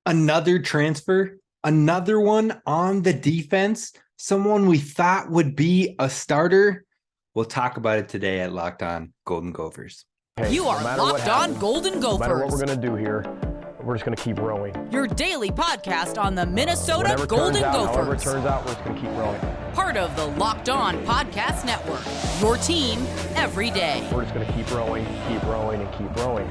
Another transfer, another one on the defense, someone we thought would be a starter. We'll talk about it today at Locked On Golden Gophers. You are Locked On Golden Gophers. No matter what we're going to do here, we're just going to keep rowing. Your daily podcast on the Minnesota Golden Gophers. However it turns out, we're just going to keep rowing. Part of the Locked On Podcast Network. Your team every day. We're just going to keep rowing, and keep rowing.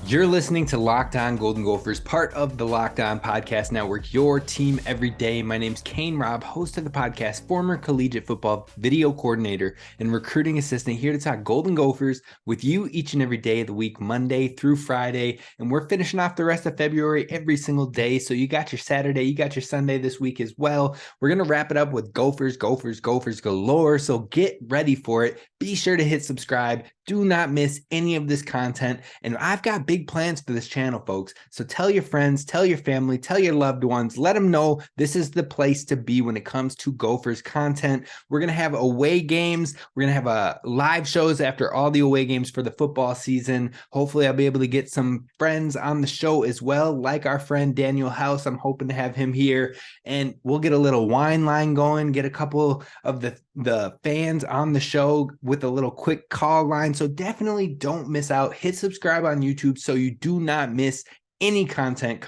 You're listening to Locked On Golden Gophers, part of the Locked On Podcast Network, your team every day. My name's Kane Rob, host of the podcast, former collegiate football video coordinator and recruiting assistant, here to talk Golden Gophers with you each and every day of the week, Monday through Friday. And we're finishing off the rest of February every single day. So you got your Saturday, you got your Sunday this week as well. We're going to wrap it up with Gophers galore. So get ready for it. Be sure to hit subscribe. Do not miss any of this content. And I've got big plans for this channel, folks. So tell your friends, tell your family, tell your loved ones, let them know this is the place to be when it comes to Gophers content. We're going to have away games. We're going to have live shows after all the away games for the football season. Hopefully I'll be able to get some friends on the show as well, like our friend Daniel House. I'm hoping to have him here, and we'll get a little wine line going, get a couple of the fans on the show with a little quick call line. So definitely don't miss out. Hit subscribe on YouTube so you do not miss any content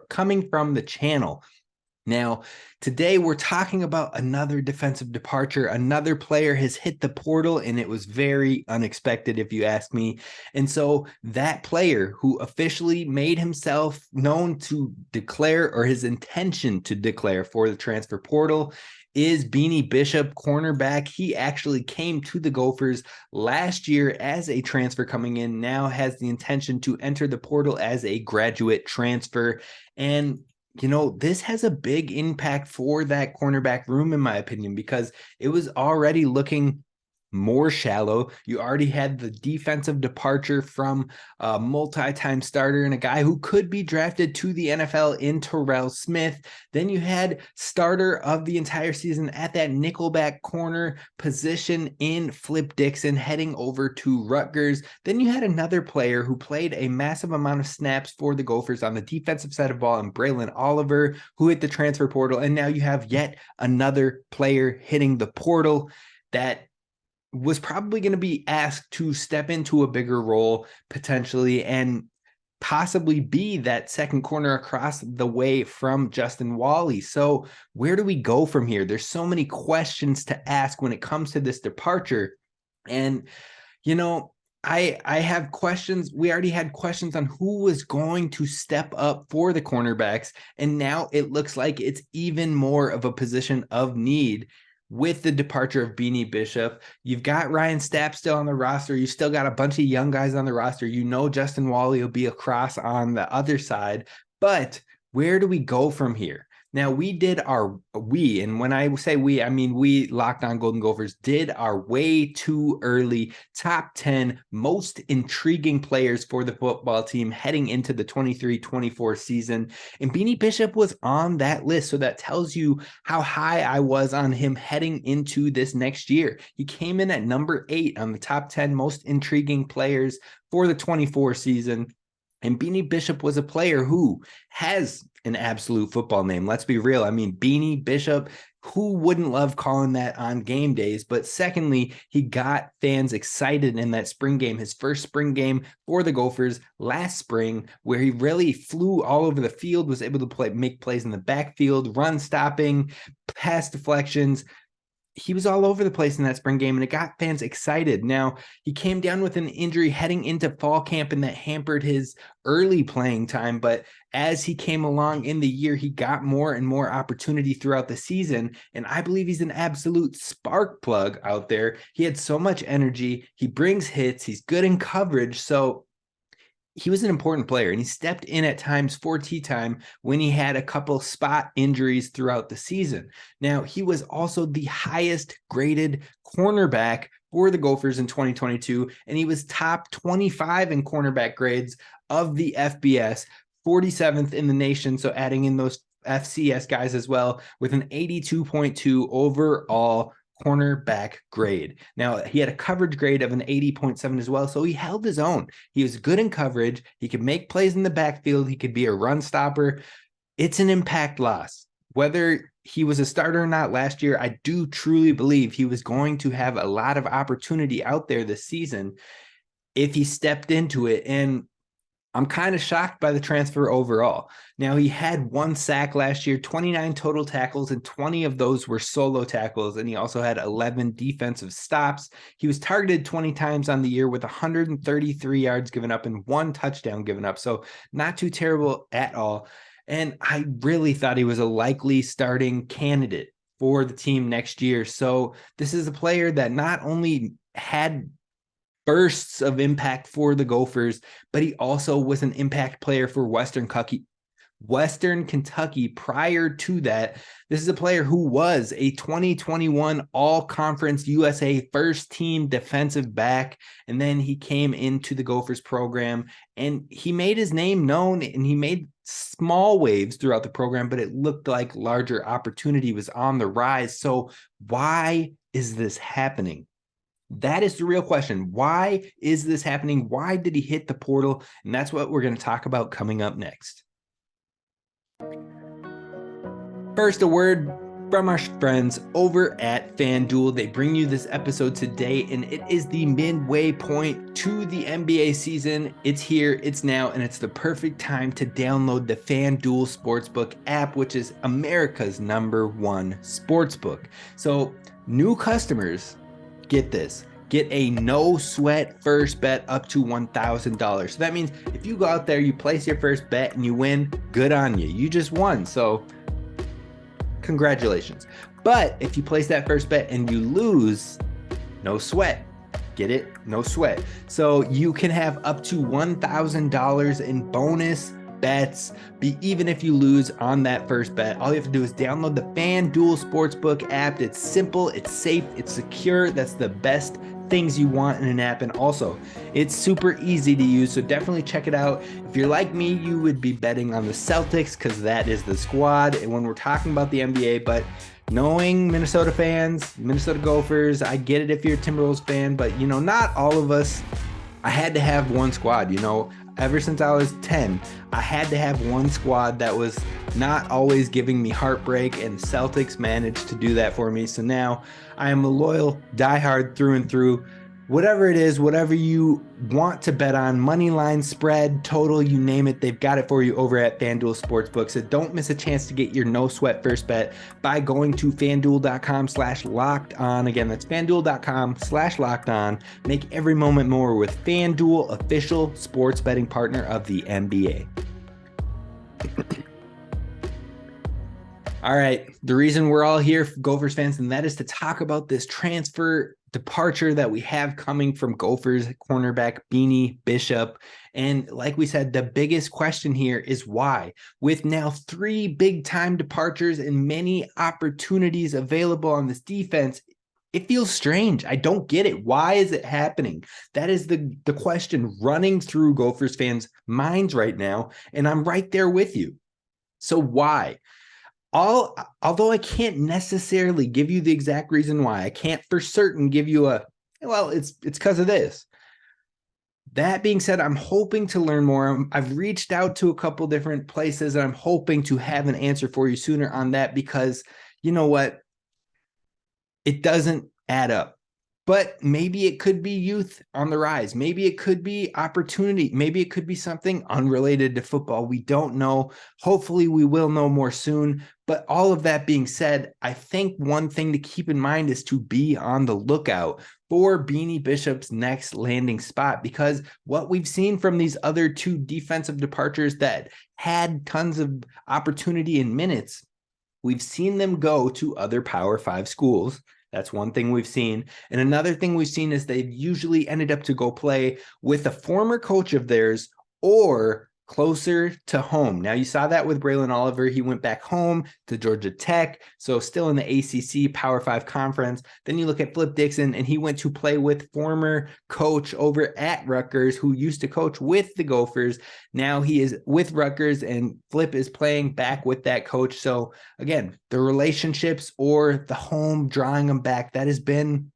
coming from the channel. Now, today we're talking about another defensive departure. Another player has hit the portal, and it was very unexpected, if you ask me. And so that player who officially made himself known to declare, or his intention to declare, for the transfer portal is Beanie Bishop, cornerback. He actually came to the Gophers last year as a transfer coming in, now has the intention to enter the portal as a graduate transfer. And you know, this has a big impact for that cornerback room, in my opinion, because it was already looking more shallow. You already had the defensive departure from a multi-time starter and a guy who could be drafted to the NFL in Terrell Smith. Then you had starter of the entire season at that nickelback corner position in Flip Dixon heading over to Rutgers. Then you had another player who played a massive amount of snaps for the Gophers on the defensive side of the ball, and Braylon Oliver, who hit the transfer portal. And now you have yet another player hitting the portal that was probably going to be asked to step into a bigger role potentially, and possibly be that second corner across the way from Justin Wally. So where do we go from here? There's so many questions to ask when it comes to this departure. And, you know, I have questions. We already had questions on who was going to step up for the cornerbacks. And now it looks like it's even more of a position of need. With the departure of Beanie Bishop, you've got Ryan Stapp still on the roster. You still got a bunch of young guys on the roster. You know Justin Wally will be across on the other side. But where do we go from here? Now, and when I say we, I mean we, Locked On Golden Gophers, did our way too early top 10 most intriguing players for the football team heading into the 23-24 season. And Beanie Bishop was on that list. So that tells you how high I was on him heading into this next year. He came in at number 8 on the top 10 most intriguing players for the 24 season. And Beanie Bishop was a player who has an absolute football name. Let's be real. I mean, Beanie Bishop, who wouldn't love calling that on game days? But secondly, he got fans excited in that spring game, his first spring game for the Gophers last spring, where he really flew all over the field, was able to make plays in the backfield, run stopping, pass deflections. He was all over the place in that spring game, and it got fans excited. Now, he came down with an injury heading into fall camp, and that hampered his early playing time. But as he came along in the year, he got more and more opportunity throughout the season. And I believe he's an absolute spark plug out there. He had so much energy. He brings hits. He's good in coverage. So he was an important player, and he stepped in at times for tea time when he had a couple spot injuries throughout the season. Now, he was also the highest graded cornerback for the Gophers in 2022, and he was top 25 in cornerback grades of the FBS, 47th in the nation. So adding in those FCS guys as well, with an 82.2 overall cornerback grade. Now, he had a coverage grade of an 80.7 as well, so he held his own. He was good in coverage. He could make plays in the backfield. He could be a run stopper. It's an impact loss. Whether he was a starter or not last year, I do truly believe he was going to have a lot of opportunity out there this season if he stepped into it. And I'm kind of shocked by the transfer overall. Now, he had 1 sack last year, 29 total tackles, and 20 of those were solo tackles. And he also had 11 defensive stops. He was targeted 20 times on the year with 133 yards given up and 1 touchdown given up. So not too terrible at all. And I really thought he was a likely starting candidate for the team next year. So this is a player that not only had bursts of impact for the Gophers, but he also was an impact player for Western Kentucky prior to that. This is a player who was a 2021 All-Conference USA first-team defensive back, and then he came into the Gophers program, and he made his name known, and he made small waves throughout the program, but it looked like larger opportunity was on the rise. So why is this happening? That is the real question. Why is this happening? Why did he hit the portal? And that's what we're going to talk about coming up next. First, a word from our friends over at FanDuel. They bring you this episode today, and it is the midway point to the NBA season. It's here, it's now, and it's the perfect time to download the FanDuel Sportsbook app, which is America's #1 sportsbook. So new customers, get this, get a no sweat first bet up to $1,000. So that means if you go out there, you place your first bet and you win, good on you. You just won. So congratulations. But if you place that first bet and you lose, no sweat. Get it? No sweat. So you can have up to $1,000 in bonus bets, even if you lose on that first bet. All you have to do is download the FanDuel Sportsbook app. It's simple, it's safe, it's secure. That's the best things you want in an app. And also, it's super easy to use, so definitely check it out. If you're like me, you would be betting on the Celtics because that is the squad. And when we're talking about the NBA, but knowing Minnesota fans, Minnesota Gophers, I get it if you're a Timberwolves fan, but not all of us. I had to have one squad, ever since I was 10, I had to have one squad that was not always giving me heartbreak, and Celtics managed to do that for me. So now I am a loyal diehard through and through. Whatever it is, whatever you want to bet on, money line, spread, total, you name it, they've got it for you over at FanDuel Sportsbook. So don't miss a chance to get your no sweat first bet by going to FanDuel.com/lockedon. Again, that's FanDuel.com/lockedon. Make every moment more with FanDuel, official sports betting partner of the NBA. All right, the reason we're all here, Gophers fans, and that is to talk about this transfer departure that we have coming from Gophers cornerback Beanie Bishop. And like we said, the biggest question here is why? With now 3 big-time departures and many opportunities available on this defense, it feels strange. I don't get it. Why is it happening? That is the question running through Gophers fans' minds right now, and I'm right there with you. So why? Although I can't necessarily give you the exact reason why, I can't for certain give you it's because of this. That being said, I'm hoping to learn more. I've reached out to a couple different places, and I'm hoping to have an answer for you sooner on that, because you know what? It doesn't add up. But maybe it could be youth on the rise. Maybe it could be opportunity. Maybe it could be something unrelated to football. We don't know. Hopefully we will know more soon. But all of that being said, I think one thing to keep in mind is to be on the lookout for Beanie Bishop's next landing spot, because what we've seen from these other 2 defensive departures that had tons of opportunity in minutes, we've seen them go to other Power 5 schools. That's one thing we've seen. And another thing we've seen is they've usually ended up to go play with a former coach of theirs or closer to home. Now you saw that with Braylon Oliver. He went back home to Georgia Tech, so still in the ACC Power 5 conference. Then you look at Flip Dixon, and he went to play with former coach over at Rutgers who used to coach with the Gophers. Now he is with Rutgers, and Flip is playing back with that coach. So again, the relationships or the home drawing them back, that has been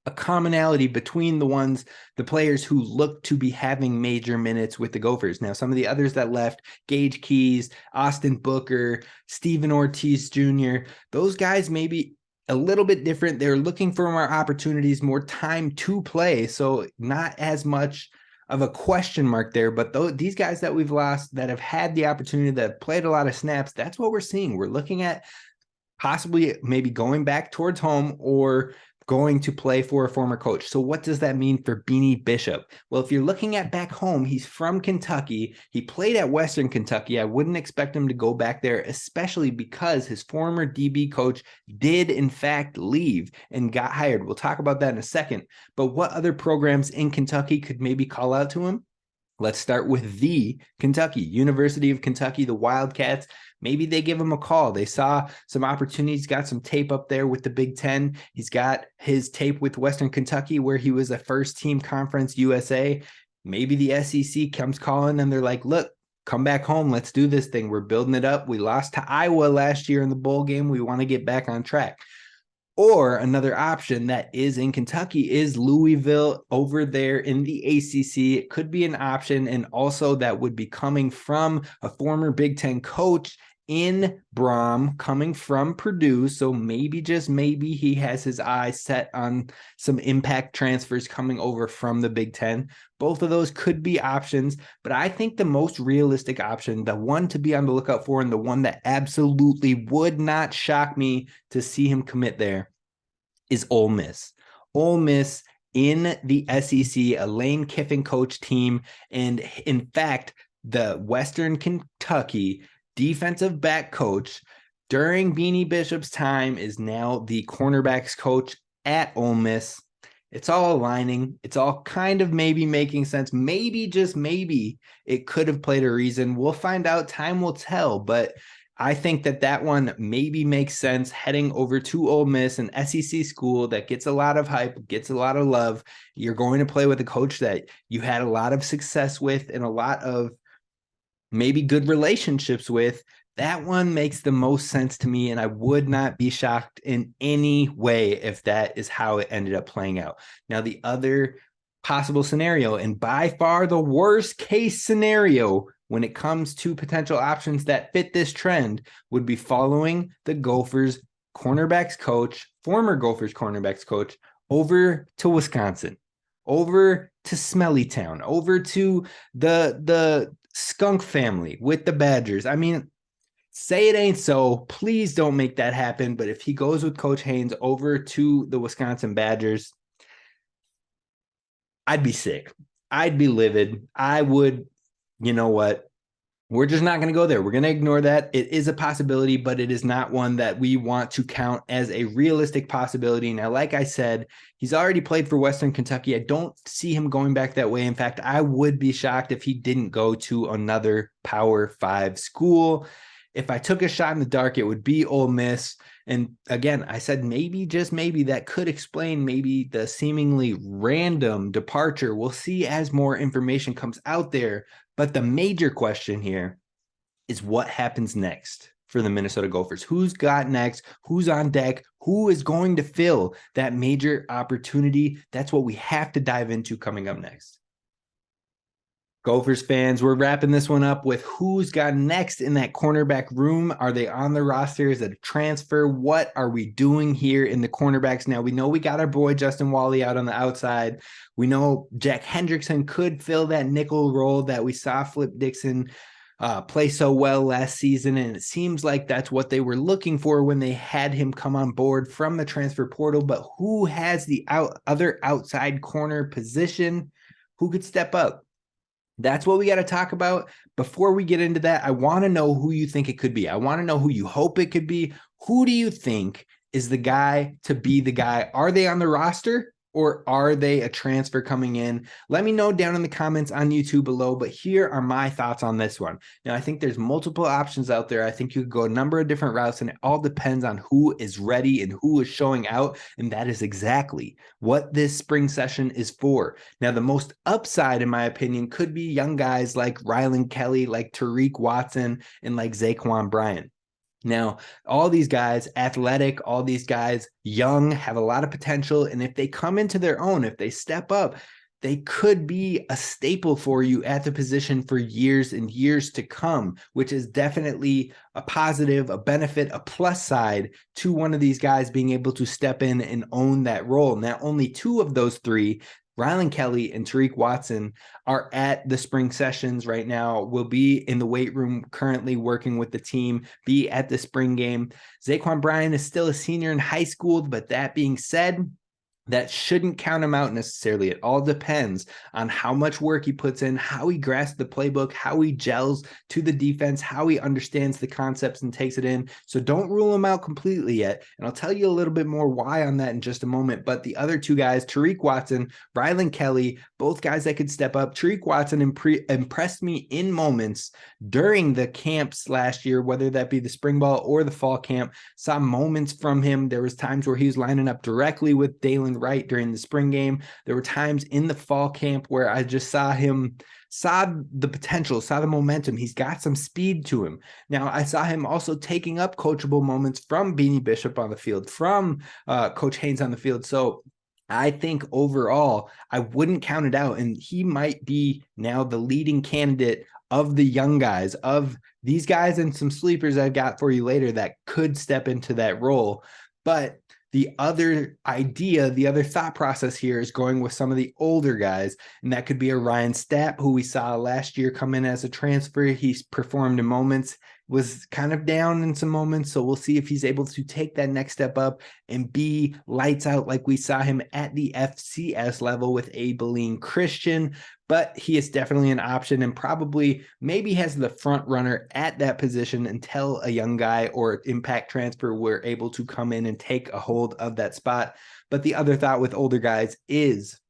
a commonality between the players who look to be having major minutes with the Gophers. Now, some of the others that left, Gage Keys, Austin Booker, Steven Ortiz Jr., those guys maybe a little bit different. They're looking for more opportunities, more time to play. So not as much of a question mark there, but these guys that we've lost that have had the opportunity, that have played a lot of snaps, that's what we're seeing. We're looking at possibly maybe going back towards home or going to play for a former coach. So what does that mean for Beanie Bishop? Well, if you're looking at back home, he's from Kentucky. He played at Western Kentucky. I wouldn't expect him to go back there, especially because his former DB coach did in fact leave and got hired. We'll talk about that in a second. But what other programs in Kentucky could maybe call out to him? Let's start with the Kentucky, University of Kentucky, the Wildcats. Maybe they give him a call. They saw some opportunities, got some tape up there with the Big Ten. He's got his tape with Western Kentucky where he was a first-team Conference USA. Maybe the SEC comes calling and they're like, look, come back home. Let's do this thing. We're building it up. We lost to Iowa last year in the bowl game. We want to get back on track. Or another option that is in Kentucky is Louisville over there in the ACC. It could be an option, and also that would be coming from a former Big Ten coach in Brom, coming from Purdue. So maybe, just maybe, he has his eyes set on some impact transfers coming over from the Big Ten. Both of those could be options, but I think the most realistic option, the one to be on the lookout for, and the one that absolutely would not shock me to see him commit there, is Ole Miss. Ole Miss in the SEC, a Lane Kiffin coach team, and in fact, the Western Kentucky defensive back coach during Beanie Bishop's time is now the cornerbacks coach at Ole Miss. It's all aligning. It's all kind of maybe making sense. Maybe, just maybe, it could have played a reason. We'll find out. Time will tell. But I think that one maybe makes sense, heading over to Ole Miss, an SEC school that gets a lot of hype, gets a lot of love. You're going to play with a coach that you had a lot of success with and a lot of maybe good relationships with. That one makes the most sense to me, and I would not be shocked in any way if that is how it ended up playing out. Now, the other possible scenario, and by far the worst case scenario when it comes to potential options that fit this trend, would be following the Gophers cornerbacks coach, former Gophers cornerbacks coach, over to Wisconsin, over to Smelly Town, over to the skunk family with the Badgers. I mean, say it ain't so. Please don't make that happen. But if he goes with Coach Haynes over to the Wisconsin Badgers, I'd be sick. I'd be livid. I would, you know what? We're just not going to go there. We're going to ignore that. It is a possibility, but it is not one that we want to count as a realistic possibility. Now, like I said, he's already played for Western Kentucky. I don't see him going back that way. In fact, I would be shocked if he didn't go to another Power 5 school. If I took a shot in the dark, it would be Ole Miss. And again, I said maybe, just maybe, that could explain maybe the seemingly random departure. We'll see as more information comes out there. But the major question here is what happens next for the Minnesota Gophers. Who's got next? Who's on deck? Who is going to fill that major opportunity? That's what we have to dive into coming up next. Gophers fans, we're wrapping this one up with who's got next in that cornerback room. Are they on the roster? Is it a transfer? What are we doing here in the cornerbacks? Now, we know we got our boy Justin Wally out on the outside. We know Jack Hendrickson could fill that nickel role that we saw Flip Dixon play so well last season, and it seems like that's what they were looking for when they had him come on board from the transfer portal. But who has the other outside corner position? Who could step up? That's what we got to talk about. Before we get into that, I want to know who you think it could be. I want to know who you hope it could be. Who do you think is the guy to be the guy? Are they on the roster? or are they a transfer coming in? Let me know down in the comments on YouTube below, but here are my thoughts on this one. Now, I think there's multiple options out there. I think you could go a number of different routes, and it all depends on who is ready and who is showing out, and that is exactly what this spring session is for. Now, the most upside, in my opinion, could be young guys like Rylan Kelly, like Tariq Watson, and like Zaquan Bryant. Now, all these guys, athletic, all these guys, young, have a lot of potential. And if they come into their own, if they step up, they could be a staple for you at the position for years and years to come, which is definitely a positive, a benefit, a plus side to one of these guys being able to step in and own that role. Now, only two of those three, Rylan Kelly and Tariq Watson, are at the spring sessions right now, will be in the weight room currently working with the team, be at the spring game. Zaquan Bryant is still a senior in high school, but that being said, that shouldn't count him out necessarily. It all depends on how much work he puts in, how he grasps the playbook, how he gels to the defense, how he understands the concepts and takes it in. So don't rule him out completely yet. And I'll tell you a little bit more why on that in just a moment. But the other two guys, Tariq Watson, Rylan Kelly, both guys that could step up. Tariq Watson impressed me in moments during the camps last year, whether that be the spring ball or the fall camp. Saw moments from him. There was times where he was lining up directly with Dalen Wright during the spring game. There were times in the fall camp where I just saw the potential, saw the momentum. He's got some speed to him. Now, I saw him also taking up coachable moments from Beanie Bishop on the field, from Coach Haynes on the field. So I think overall, I wouldn't count it out. And he might be now the leading candidate of the young guys, of these guys, and some sleepers I've got for you later that could step into that role. But the other idea, the other thought process here is going with some of the older guys, and that could be a Ryan Stapp, who we saw last year come in as a transfer. He's performed in moments, was kind of down in some moments, so we'll see if he's able to take that next step up and be lights out like we saw him at the FCS level with Abilene Christian. But he is definitely an option and probably maybe has the front runner at that position until a young guy or impact transfer were able to come in and take a hold of that spot. But the other thought with older guys is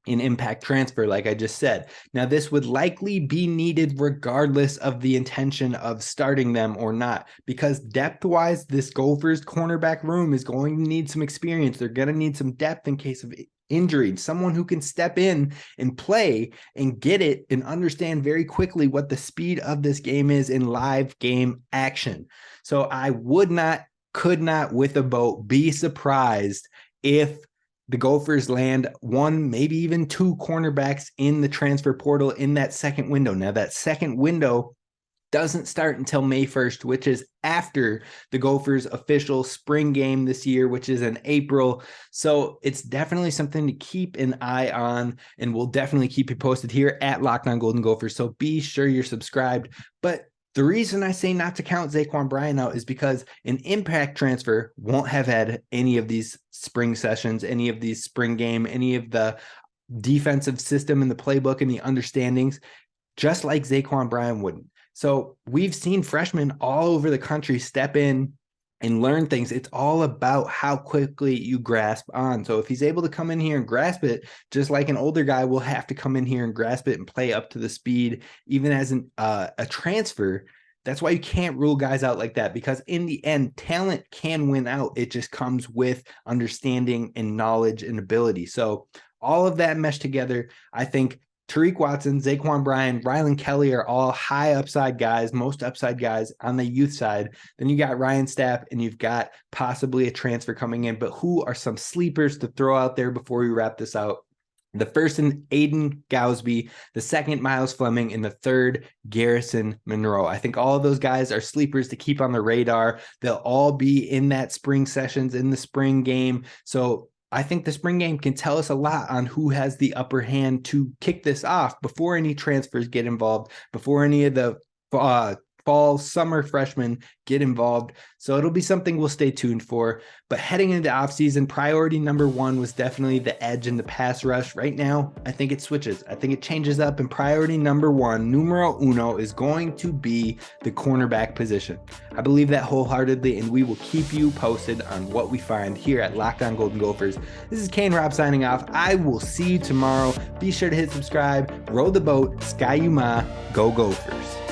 an impact transfer, like I just said. Now, this would likely be needed regardless of the intention of starting them or not, because depth-wise, this Gophers cornerback room is going to need some experience. They're going to need some depth in case of injury, someone who can step in and play and get it and understand very quickly what the speed of this game is in live game action. So I could not with a boat be surprised if the Gophers land one, maybe even two cornerbacks in the transfer portal in that second window. Now, that second window doesn't start until May 1st, which is after the Gophers' official spring game this year, which is in April. So it's definitely something to keep an eye on, and we'll definitely keep you posted here at Locked On Golden Gophers. So be sure you're subscribed. But the reason I say not to count Zaquan Bryant out is because an impact transfer won't have had any of these spring sessions, any of these spring game, any of the defensive system and the playbook and the understandings, just like Zaquan Bryant wouldn't. So we've seen freshmen all over the country step in and learn things. It's all about how quickly you grasp on. So if he's able to come in here and grasp it, just like an older guy will have to come in here and grasp it and play up to the speed, even as a transfer. That's why you can't rule guys out like that, because in the end, talent can win out. It just comes with understanding and knowledge and ability. So all of that meshed together, I think Tariq Watson, Zaquan Bryant, Rylan Kelly are all high upside guys, most upside guys on the youth side. Then you got Ryan Stapp, and you've got possibly a transfer coming in. But who are some sleepers to throw out there before we wrap this out? The first in Aiden Gowsby, the second Miles Fleming, and the third Garrison Monroe. I think all of those guys are sleepers to keep on the radar. They'll all be in that spring sessions, in the spring game. So I think the spring game can tell us a lot on who has the upper hand to kick this off before any transfers get involved, before any of the fall, summer freshmen get involved. So it'll be something we'll stay tuned for. But heading into offseason, priority number one was definitely the edge in the pass rush. Right now, I think it switches. I think it changes up, and priority number one, numero uno, is going to be the cornerback position. I believe that wholeheartedly, and we will keep you posted on what we find here at Locked On Golden Gophers. This is Kane Rob signing off. I will see you tomorrow. Be sure to hit subscribe, row the boat, Sky Yuma, go Gophers.